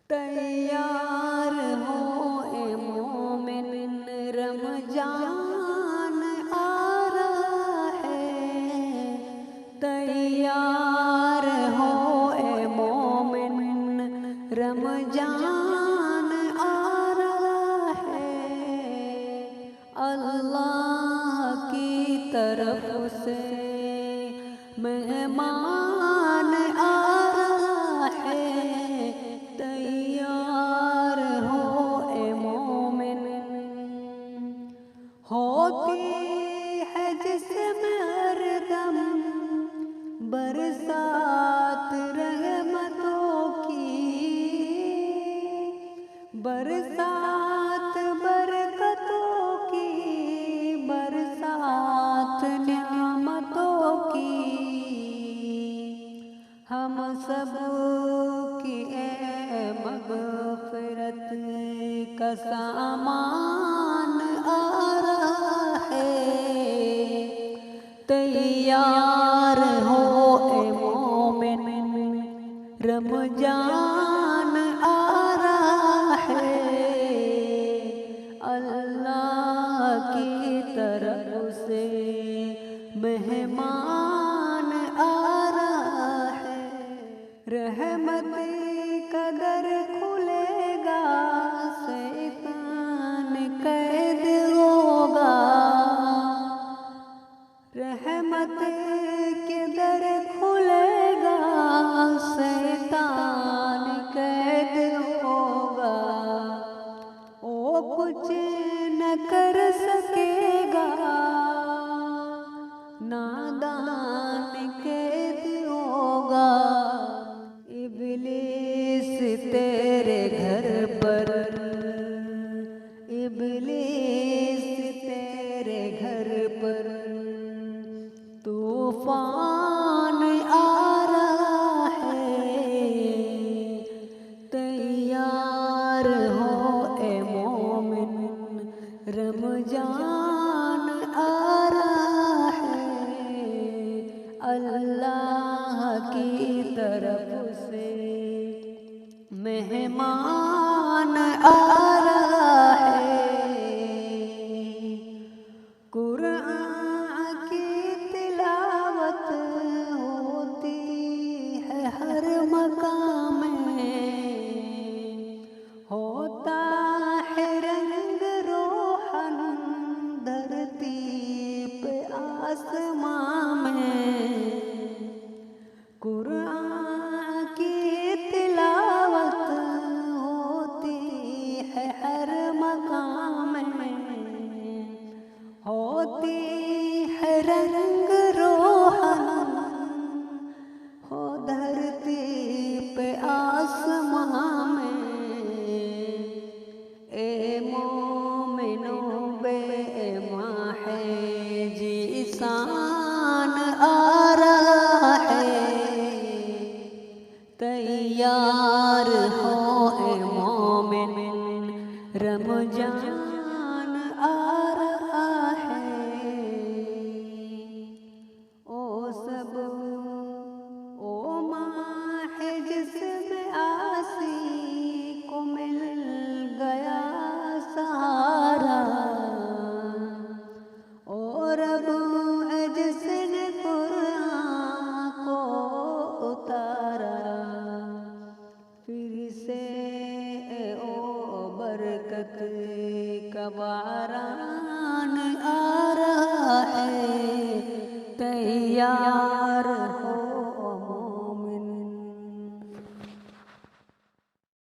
تیار ہو اے مومن، رمضان آ رہا ہے۔ تیار ہو اے مومن، رمضان آ رہا ہے۔ اللہ کی طرف سے مہمان آ رہا ہے۔ تیار ہو اے مومن، ہوتی ہے جس میں ہر دم برسات رحمتوں کی، برسات برکتوں کی، برسات نعمتوں کی۔ ہم سب کی اے مغفرت کا سامان آ رہا ہے۔ تیار ہو اے مومن، رمضان آ رہا ہے۔ اللہ کی طرف سے مہمان آ رہا ہے۔ رحمت کا در کھلے گا، شیطان قید ہوگا۔ رحمت کے در کھلے گا، شیطان قید ہوگا۔ وہ کچھ نہ کر سکے گا، نادان قید ہوگا۔ ابلیس تیرے گھر پر، ابلیس تیرے گھر پر طوفان آ رہا ہے۔ تیار ہو اے مومن، رمضان آ رہا ہے۔ اللہ کی طرف سے مہمان آ رہا ہے۔ قرآن کی تلاوت ہوتی ہے ہر مقام میں، ہوتا ہے رنگ روحن دھرتی پہ آسمان میں۔ قرآن کی تلاوت ہوتی ہے ہر مقام میں، ہوتی ہے رنگ روحن ہو دھرتی پہ آسمان میں۔ اے مومنو بے ماہ جیسان آ رہا ہے۔ تیار ہو اے مومن، رمضان آ رہا ہے۔ او سب او ماہ جس میں عاصی کو مل گیا سہارا، اور رب جس نے قرآن کو اتارا، پھر سے او برکت کا باران آ رہا